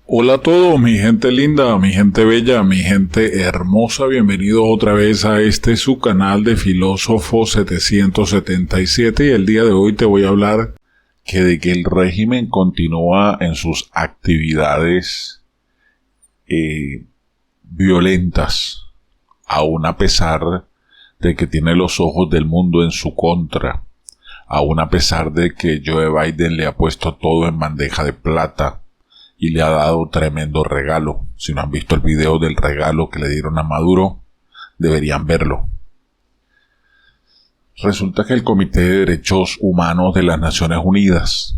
Hola a todos, mi gente linda, mi gente bella, mi gente hermosa, bienvenidos otra vez a su canal de Filósofo 777 y el día de hoy te voy a hablar de que el régimen continúa en sus actividades violentas, aún a pesar de que tiene los ojos del mundo en su contra, aún a pesar de que Joe Biden le ha puesto todo en bandeja de plata y le ha dado tremendo regalo. Si no han visto el video del regalo que le dieron a Maduro, deberían verlo. Resulta que el Comité de Derechos Humanos de las Naciones Unidas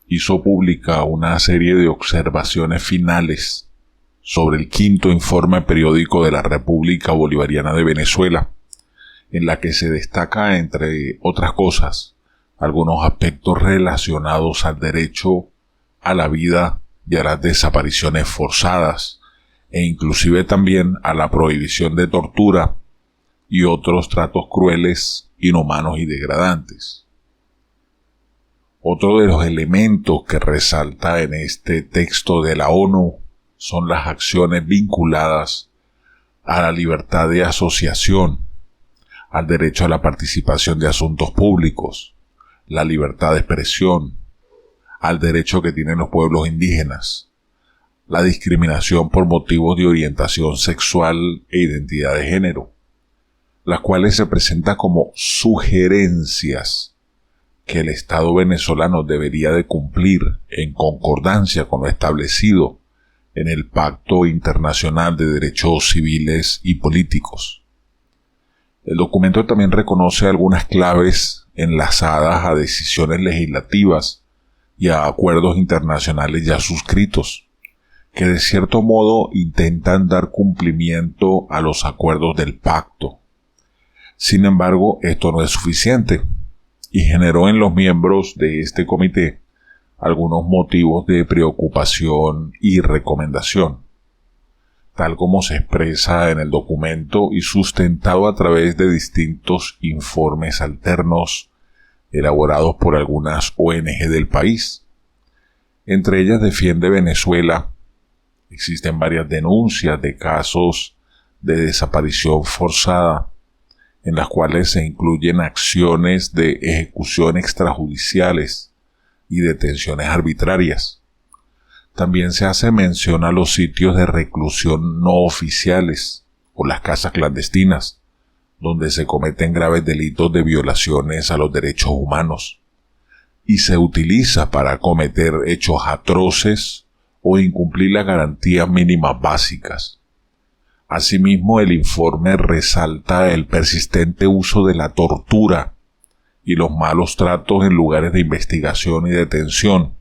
hizo pública una serie de observaciones finales sobre el quinto informe periódico de la República Bolivariana de Venezuela, en la que se destaca, entre otras cosas, algunos aspectos relacionados al derecho a la vida y a las desapariciones forzadas, e inclusive también a la prohibición de tortura y otros tratos crueles, inhumanos y degradantes. Otro de los elementos que resalta en este texto de la ONU son las acciones vinculadas a la libertad de asociación, al derecho a la participación de asuntos públicos, la libertad de expresión, al derecho que tienen los pueblos indígenas, la discriminación por motivos de orientación sexual e identidad de género, las cuales se presentan como sugerencias que el Estado venezolano debería de cumplir en concordancia con lo establecido en el Pacto Internacional de Derechos Civiles y Políticos. El documento también reconoce algunas claves enlazadas a decisiones legislativas y a acuerdos internacionales ya suscritos, que de cierto modo intentan dar cumplimiento a los acuerdos del pacto. Sin embargo, esto no es suficiente y generó en los miembros de este comité algunos motivos de preocupación y recomendación, tal como se expresa en el documento y sustentado a través de distintos informes alternos elaborados por algunas ONG del país. Entre ellas defiende Venezuela. Existen varias denuncias de casos de desaparición forzada, en las cuales se incluyen acciones de ejecución extrajudiciales y detenciones arbitrarias. También se hace mención a los sitios de reclusión no oficiales o las casas clandestinas, donde se cometen graves delitos de violaciones a los derechos humanos, y se utiliza para cometer hechos atroces o incumplir las garantías mínimas básicas. Asimismo, el informe resalta el persistente uso de la tortura y los malos tratos en lugares de investigación y detención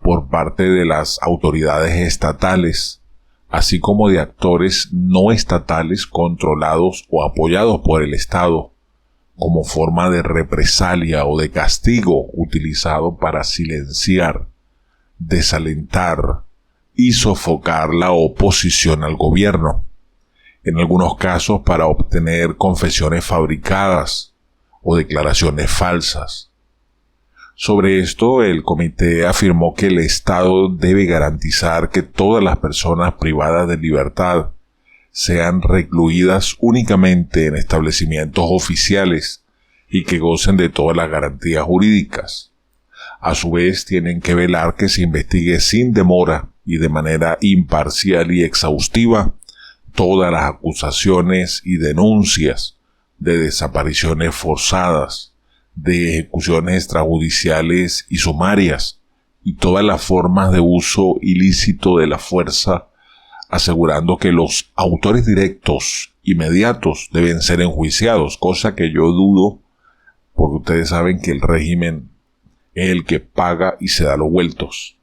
por parte de las autoridades estatales, así como de actores no estatales controlados o apoyados por el Estado, como forma de represalia o de castigo utilizado para silenciar, desalentar y sofocar la oposición al gobierno, en algunos casos para obtener confesiones fabricadas o declaraciones falsas. Sobre esto, el comité afirmó que el Estado debe garantizar que todas las personas privadas de libertad sean recluidas únicamente en establecimientos oficiales y que gocen de todas las garantías jurídicas. A su vez, tienen que velar que se investigue sin demora y de manera imparcial y exhaustiva todas las acusaciones y denuncias de desapariciones forzadas, de ejecuciones extrajudiciales y sumarias, y todas las formas de uso ilícito de la fuerza, asegurando que los autores directos inmediatos deben ser enjuiciados, cosa que yo dudo, porque ustedes saben que el régimen es el que paga y se da los vueltos.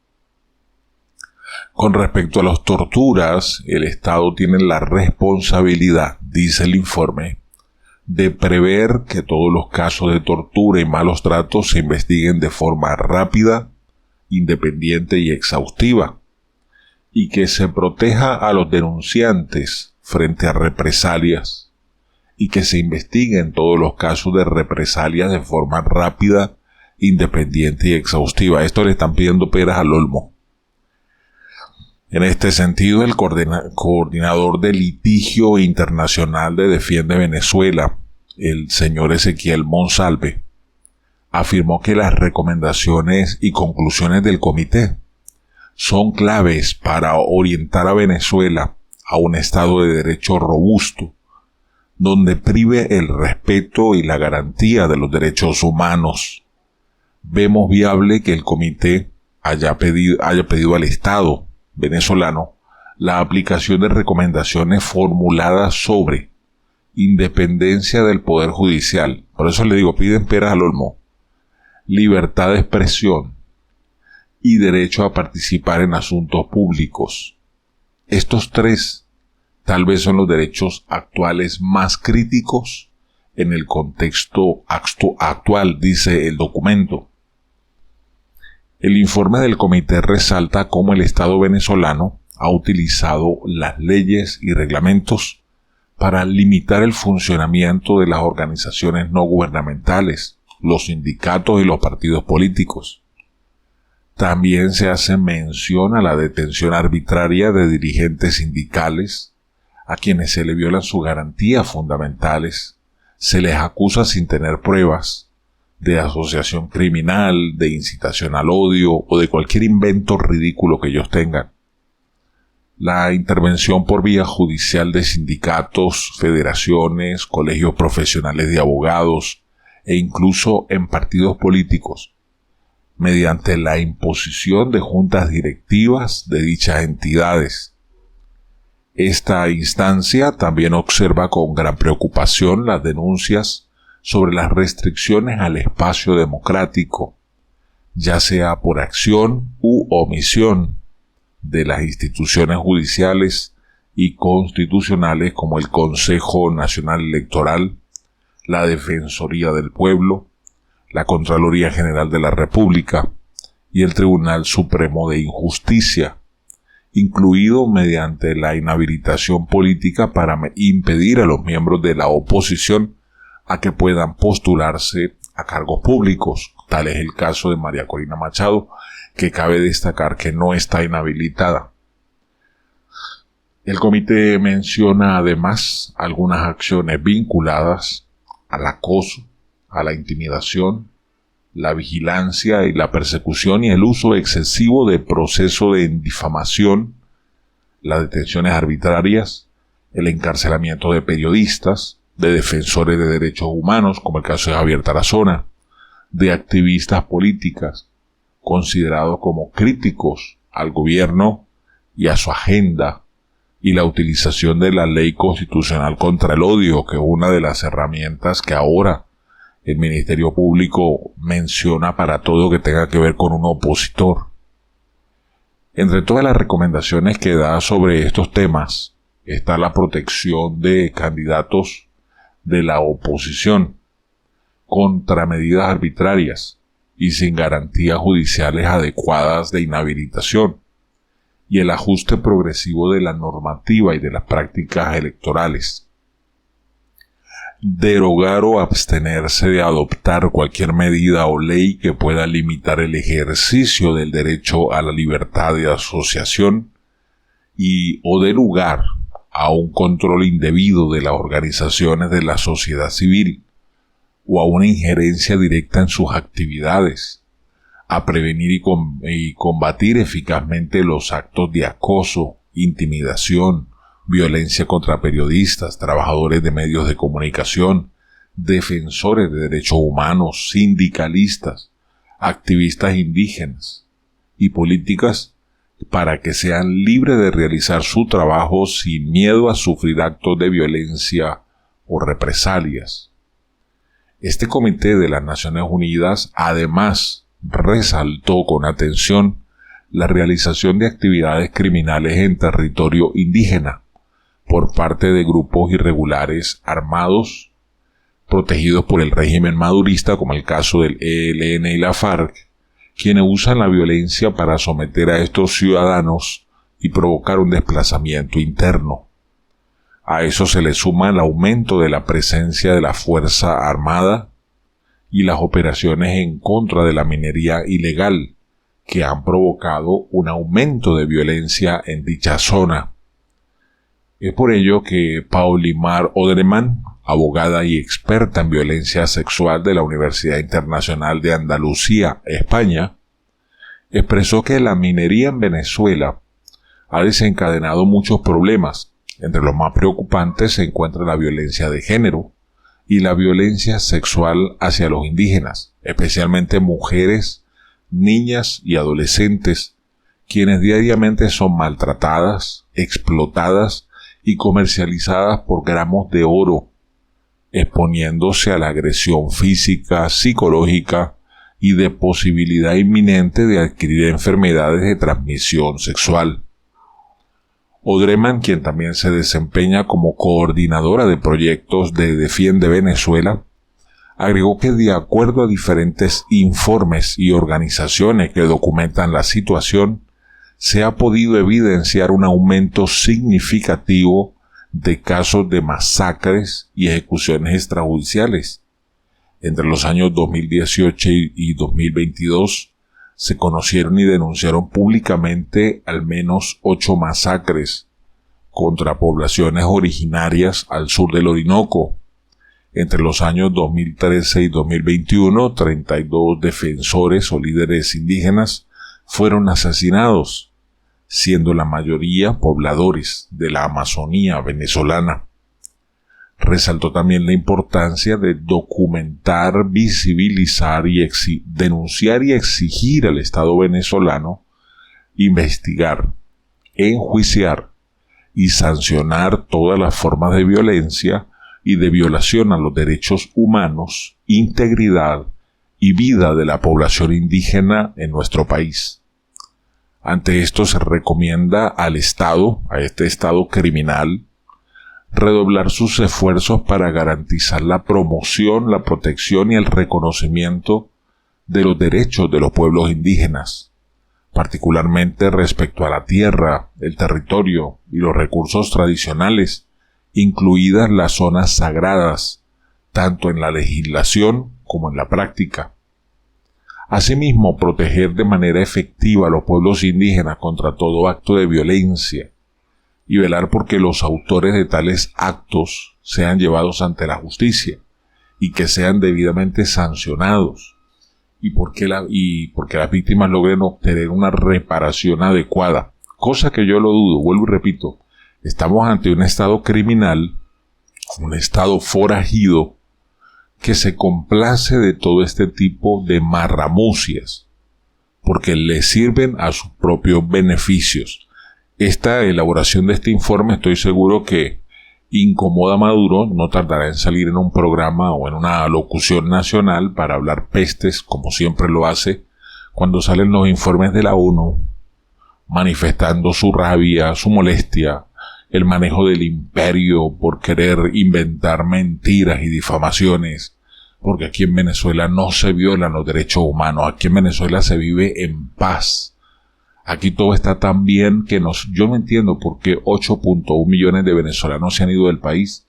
Con respecto a las torturas, el Estado tiene la responsabilidad, dice el informe, de prever que todos los casos de tortura y malos tratos se investiguen de forma rápida, independiente y exhaustiva, y que se proteja a los denunciantes frente a represalias, y que se investiguen todos los casos de represalias de forma rápida, independiente y exhaustiva. Esto le están pidiendo peras al olmo. En este sentido, el coordinador del litigio internacional de Defiende Venezuela, el señor Ezequiel Monsalve, afirmó que las recomendaciones y conclusiones del comité son claves para orientar a Venezuela a un Estado de Derecho robusto, donde prive el respeto y la garantía de los derechos humanos. Vemos viable que el comité haya pedido al Estado venezolano la aplicación de recomendaciones formuladas sobre independencia del Poder Judicial. Por eso le digo, piden peras al olmo, libertad de expresión y derecho a participar en asuntos públicos. Estos tres tal vez son los derechos actuales más críticos en el contexto actual, dice el documento. El informe del comité resalta cómo el Estado venezolano ha utilizado las leyes y reglamentos para limitar el funcionamiento de las organizaciones no gubernamentales, los sindicatos y los partidos políticos. También se hace mención a la detención arbitraria de dirigentes sindicales, a quienes se le violan sus garantías fundamentales, se les acusa sin tener pruebas de asociación criminal, de incitación al odio o de cualquier invento ridículo que ellos tengan. La intervención por vía judicial de sindicatos, federaciones, colegios profesionales de abogados e incluso en partidos políticos, mediante la imposición de juntas directivas de dichas entidades. Esta instancia también observa con gran preocupación las denuncias sobre las restricciones al espacio democrático, ya sea por acción u omisión de las instituciones judiciales y constitucionales como el Consejo Nacional Electoral, la Defensoría del Pueblo, la Contraloría General de la República y el Tribunal Supremo de Injusticia, incluido mediante la inhabilitación política para impedir a los miembros de la oposición a que puedan postularse a cargos públicos. Tal es el caso de María Corina Machado, que cabe destacar que no está inhabilitada. El comité menciona además algunas acciones vinculadas al acoso, a la intimidación, la vigilancia y la persecución y el uso excesivo de proceso de difamación, las detenciones arbitrarias, el encarcelamiento de periodistas, de defensores de derechos humanos, como el caso de Javier Tarazona, de activistas políticas, considerados como críticos al gobierno y a su agenda, y la utilización de la ley constitucional contra el odio, que es una de las herramientas que ahora el Ministerio Público menciona para todo que tenga que ver con un opositor. Entre todas las recomendaciones que da sobre estos temas está la protección de candidatos de la oposición contra medidas arbitrarias y sin garantías judiciales adecuadas de inhabilitación, y el ajuste progresivo de la normativa y de las prácticas electorales. Derogar o abstenerse de adoptar cualquier medida o ley que pueda limitar el ejercicio del derecho a la libertad de asociación o de lugar a un control indebido de las organizaciones de la sociedad civil o a una injerencia directa en sus actividades, a prevenir y combatir eficazmente los actos de acoso, intimidación, violencia contra periodistas, trabajadores de medios de comunicación, defensores de derechos humanos, sindicalistas, activistas indígenas y políticas, para que sean libres de realizar su trabajo sin miedo a sufrir actos de violencia o represalias. Este Comité de las Naciones Unidas además resaltó con atención la realización de actividades criminales en territorio indígena por parte de grupos irregulares armados protegidos por el régimen madurista, como el caso del ELN y la FARC, quienes usan la violencia para someter a estos ciudadanos y provocar un desplazamiento interno. A eso se le suma el aumento de la presencia de la Fuerza Armada y las operaciones en contra de la minería ilegal, que han provocado un aumento de violencia en dicha zona. Es por ello que Paulimar Odreman, abogada y experta en violencia sexual de la Universidad Internacional de Andalucía, España, expresó que la minería en Venezuela ha desencadenado muchos problemas. Entre los más preocupantes se encuentra la violencia de género y la violencia sexual hacia los indígenas, especialmente mujeres, niñas y adolescentes, quienes diariamente son maltratadas, explotadas y comercializadas por gramos de oro, exponiéndose a la agresión física, psicológica y de posibilidad inminente de adquirir enfermedades de transmisión sexual. Odreman, quien también se desempeña como coordinadora de proyectos de Defiende Venezuela, agregó que de acuerdo a diferentes informes y organizaciones que documentan la situación, se ha podido evidenciar un aumento significativo de casos de masacres y ejecuciones extrajudiciales. Entre los años 2018 y 2022, se conocieron y denunciaron públicamente al menos 8 masacres contra poblaciones originarias al sur del Orinoco. Entre los años 2013 y 2021, 32 defensores o líderes indígenas fueron asesinados, siendo la mayoría pobladores de la Amazonía venezolana. Resaltó también la importancia de documentar, visibilizar y denunciar y exigir al Estado venezolano investigar, enjuiciar y sancionar todas las formas de violencia y de violación a los derechos humanos, integridad y vida de la población indígena en nuestro país. Ante esto se recomienda al Estado, a este Estado criminal, redoblar sus esfuerzos para garantizar la promoción, la protección y el reconocimiento de los derechos de los pueblos indígenas, particularmente respecto a la tierra, el territorio y los recursos tradicionales, incluidas las zonas sagradas, tanto en la legislación como en la práctica. Asimismo, proteger de manera efectiva a los pueblos indígenas contra todo acto de violencia y velar porque los autores de tales actos sean llevados ante la justicia y que sean debidamente sancionados, y porque las víctimas logren obtener una reparación adecuada, cosa que yo lo dudo. Vuelvo y repito, estamos ante un Estado criminal, un Estado forajido, que se complace de todo este tipo de marramucias, porque le sirven a sus propios beneficios. Esta elaboración de este informe estoy seguro que incomoda a Maduro, no tardará en salir en un programa o en una locución nacional para hablar pestes, como siempre lo hace, cuando salen los informes de la ONU, manifestando su rabia, su molestia, el manejo del imperio por querer inventar mentiras y difamaciones, porque aquí en Venezuela no se violan los derechos humanos, aquí en Venezuela se vive en paz. Aquí todo está tan bien que yo no entiendo por qué 8.1 millones de venezolanos se han ido del país.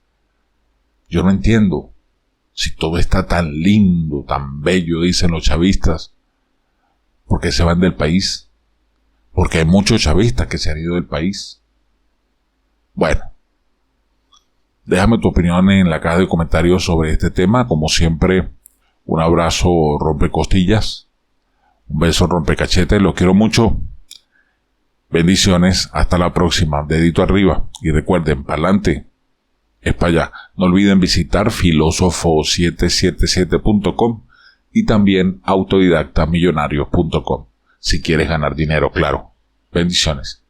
Yo no entiendo. Si todo está tan lindo, tan bello, dicen los chavistas, ¿por qué se van del país? Porque hay muchos chavistas que se han ido del país. Bueno, déjame tu opinión en la caja de comentarios sobre este tema. Como siempre, un abrazo rompecostillas, un beso rompecachetes, los quiero mucho. Bendiciones, hasta la próxima, dedito arriba, y recuerden, pa'lante, es para allá. No olviden visitar filosofo777.com y también autodidactamillonarios.com, si quieres ganar dinero, claro. Bendiciones.